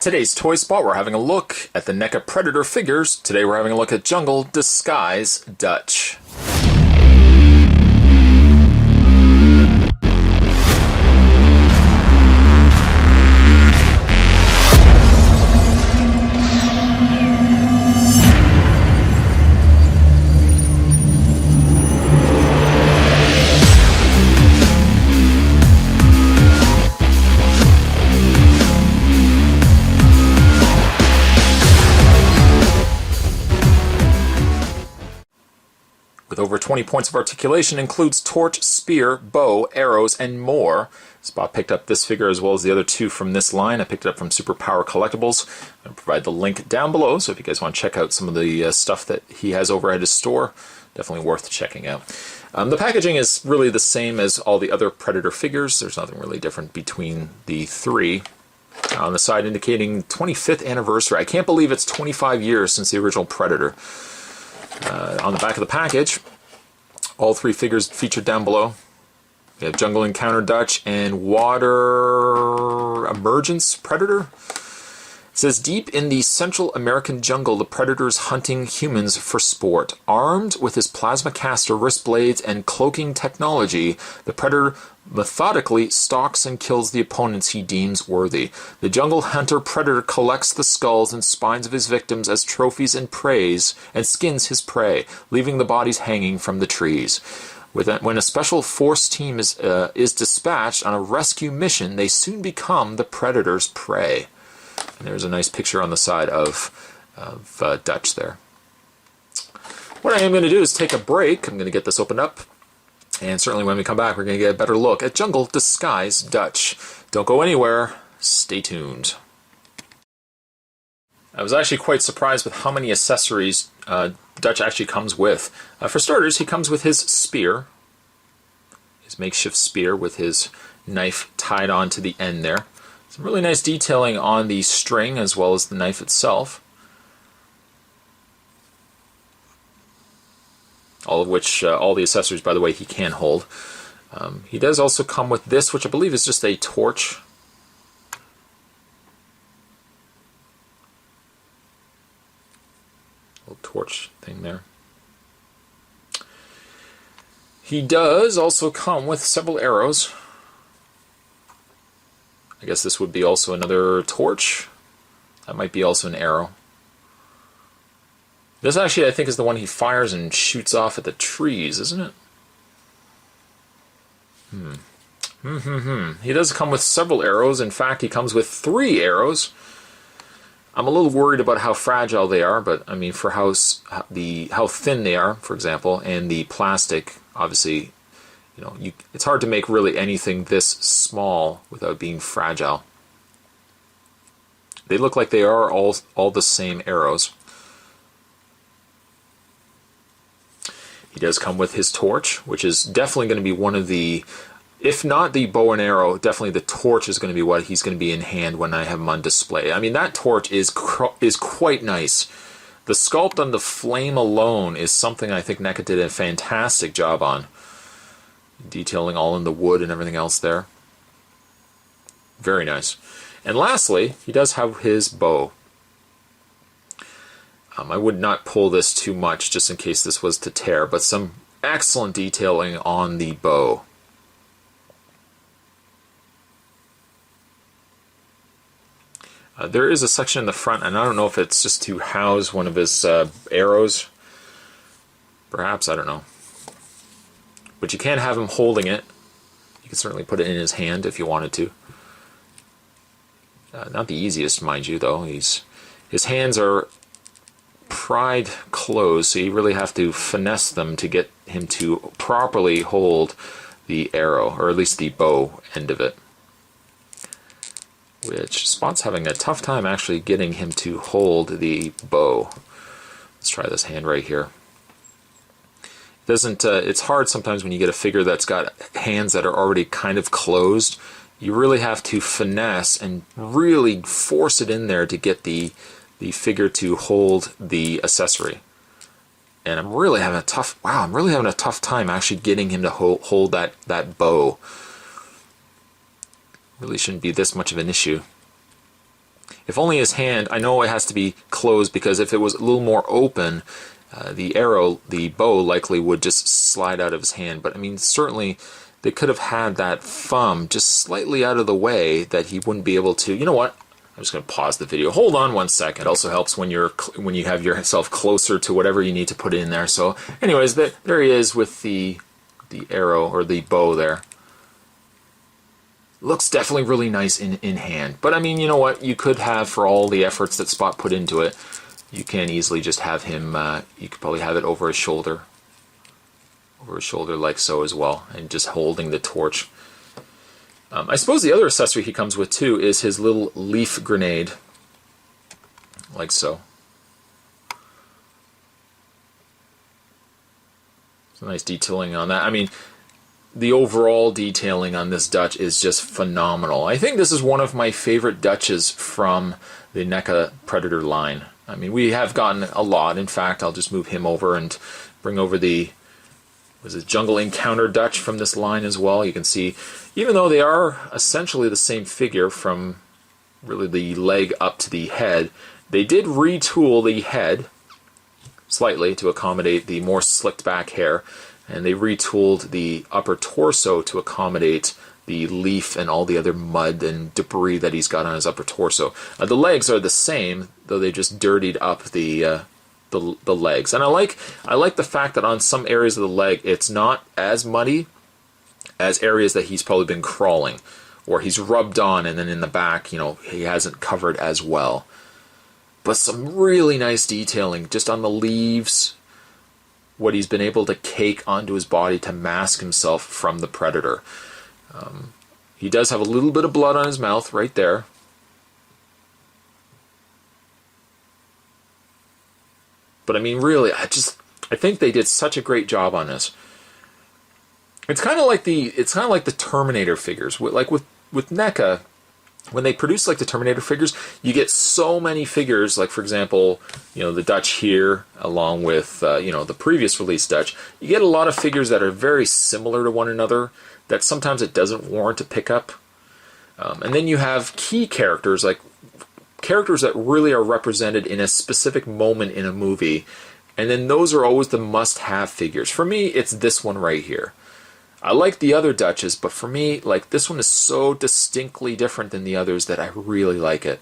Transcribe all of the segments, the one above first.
Today's Toy Spot, we're having a look at the Neca Predator figures. Today we're having a look at Jungle Disguise Dutch. With over 20 points of articulation, includes torch, spear, bow, arrows, and more. Spot picked up this figure as well as the other two from this line. I picked it up from Super Power Collectibles. I'll provide the link down below, so if you guys want to check out some of the stuff that he has over at his store, definitely worth checking out. The packaging is really the same as all the other Predator figures. There's nothing really different between the three. On the side indicating 25th anniversary. I can't believe it's 25 years since the original Predator. On the back of the package, all three figures featured down below. We have Jungle Encounter Dutch and Water Emergence Predator. It says, deep in the Central American jungle, the Predator is hunting humans for sport. Armed with his plasma caster, wrist blades, and cloaking technology, the Predator methodically stalks and kills the opponents he deems worthy. The jungle hunter Predator collects the skulls and spines of his victims as trophies and praise, and skins his prey, leaving the bodies hanging from the trees. When a special force team is dispatched on a rescue mission, they soon become the Predator's prey. And there's a nice picture on the side of Dutch there. What I am going to do is take a break. I'm going to get this opened up. And certainly when we come back, we're going to get a better look at Jungle Disguise Dutch. Don't go anywhere. Stay tuned. I was actually quite surprised with how many accessories Dutch actually comes with. For starters, he comes with his spear. His makeshift spear with his knife tied on to the end there. Some really nice detailing on the string as well as the knife itself. All of which, all the accessories, by the way, he can hold. He does also come with this, which I believe is just a torch. Little torch thing there. He does also come with several arrows. I guess this would be also another torch. That might be also an arrow. This actually, I think, is the one he fires and shoots off at the trees, isn't it? He does come with several arrows. In fact, he comes with 3 arrows. I'm a little worried about how fragile they are, but I mean, for how thin they are, for example, and the plastic, obviously, you know, it's hard to make really anything this small without being fragile. They look like they are all the same arrows. He does come with his torch, which is definitely going to be one of the, if not the bow and arrow, definitely the torch is going to be what he's going to be in hand when I have him on display. I mean, that torch is quite nice. The sculpt on the flame alone is something I think Neca did a fantastic job on. Detailing all in the wood and everything else there. Very nice. And lastly, he does have his bow. I would not pull this too much just in case this was to tear, but some excellent detailing on the bow. There is a section in the front, and I don't know if it's just to house one of his arrows. Perhaps, I don't know. But you can have him holding it. You can certainly put it in his hand if you wanted to. Not the easiest, mind you, though. His hands are pried closed, so you really have to finesse them to get him to properly hold the arrow, or at least the bow end of it. Which Spot's having a tough time actually getting him to hold the bow. Let's try this hand right here. It's hard sometimes when you get a figure that's got hands that are already kind of closed. You really have to finesse and really force it in there to get the figure to hold the accessory. And I'm really having a tough time actually getting him to hold that bow. Really shouldn't be this much of an issue. If only his hand, I know it has to be closed because if it was a little more open, the bow likely would just slide out of his hand. But I mean, certainly they could have had that thumb just slightly out of the way that he wouldn't be able to. You know what? I'm just going to pause the video. Hold on one second. It also helps when you have yourself closer to whatever you need to put in there. So, anyways, there he is with the arrow or the bow there. Looks definitely really nice in hand. But I mean, you know what? You could have, for all the efforts that Spot put into it, you can easily just have him. You could probably have it over his shoulder like so as well, and just holding the torch. I suppose the other accessory he comes with too is his little leaf grenade, like so. Some nice detailing on that. I mean, the overall detailing on this Dutch is just phenomenal. I think this is one of my favorite Dutches from the NECA Predator line. I mean, we have gotten a lot. In fact, I'll just move him over and bring over the Jungle Encounter Dutch from this line as well. You can see, even though they are essentially the same figure from really the leg up to the head, they did retool the head slightly to accommodate the more slicked back hair, and they retooled the upper torso to accommodate the leaf and all the other mud and debris that he's got on his upper torso. The legs are the same, though they just dirtied up the legs. And I like the fact that on some areas of the leg it's not as muddy as areas that he's probably been crawling or he's rubbed on, and then in the back, you know, he hasn't covered as well. But some really nice detailing just on the leaves, what he's been able to cake onto his body to mask himself from the Predator. He does have a little bit of blood on his mouth right there. But I mean, really, I think they did such a great job on this. It's kind of like the Terminator figures. Like with NECA, when they produce like the Terminator figures, you get so many figures. Like for example, you know, the Dutch here, along with you know, the previous release Dutch. You get a lot of figures that are very similar to one another that sometimes it doesn't warrant a pickup. And then you have key characters, like characters that really are represented in a specific moment in a movie, and then those are always the must-have figures. For me, it's this one right here. I like the other Dutches, but for me, like, this one is so distinctly different than the others that I really like it.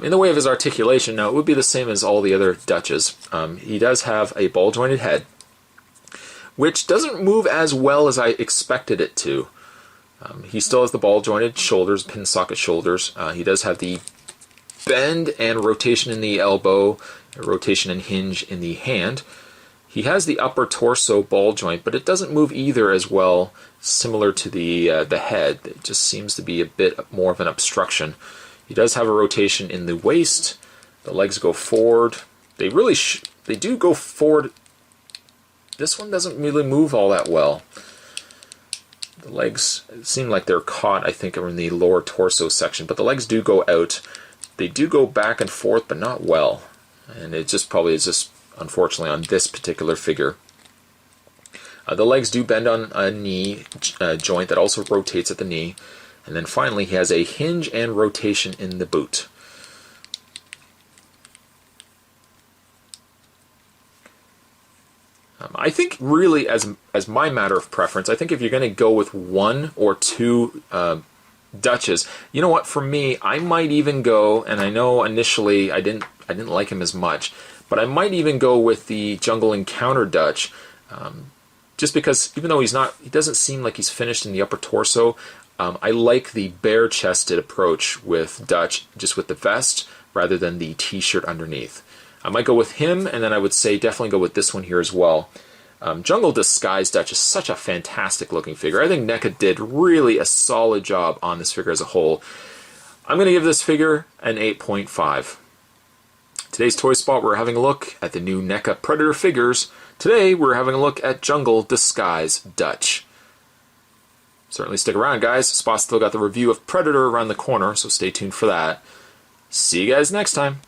In the way of his articulation, now, it would be the same as all the other Dutches. He does have a ball-jointed head, which doesn't move as well as I expected it to. He still has the ball-jointed shoulders, pin socket shoulders. He does have the bend and rotation in the elbow, rotation and hinge in the hand. He has the upper torso ball joint, but it doesn't move either as well, similar to the head. It just seems to be a bit more of an obstruction. He does have a rotation in the waist. The legs go forward. They do go forward. This one doesn't really move all that well. The legs seem like they're caught, I think, in the lower torso section, but the legs do go out. They do go back and forth, but not well. And it just probably is just, unfortunately, on this particular figure. The legs do bend on a knee joint that also rotates at the knee. And then finally, he has a hinge and rotation in the boot. I think really, as my matter of preference, I think if you're going to go with one or two Dutches, you know what? For me, I might even go, and I know initially I didn't like him as much, but I might even go with the Jungle Encounter Dutch, just because even though he doesn't seem like he's finished in the upper torso. I like the bare-chested approach with Dutch, just with the vest rather than the T-shirt underneath. I might go with him, and then I would say definitely go with this one here as well. Jungle Disguise Dutch is such a fantastic looking figure. I think NECA did really a solid job on this figure as a whole. I'm going to give this figure an 8.5. Today's Toy Spot, we're having a look at the new NECA Predator figures. Today, we're having a look at Jungle Disguise Dutch. Certainly stick around, guys. Spot's still got the review of Predator around the corner, so stay tuned for that. See you guys next time.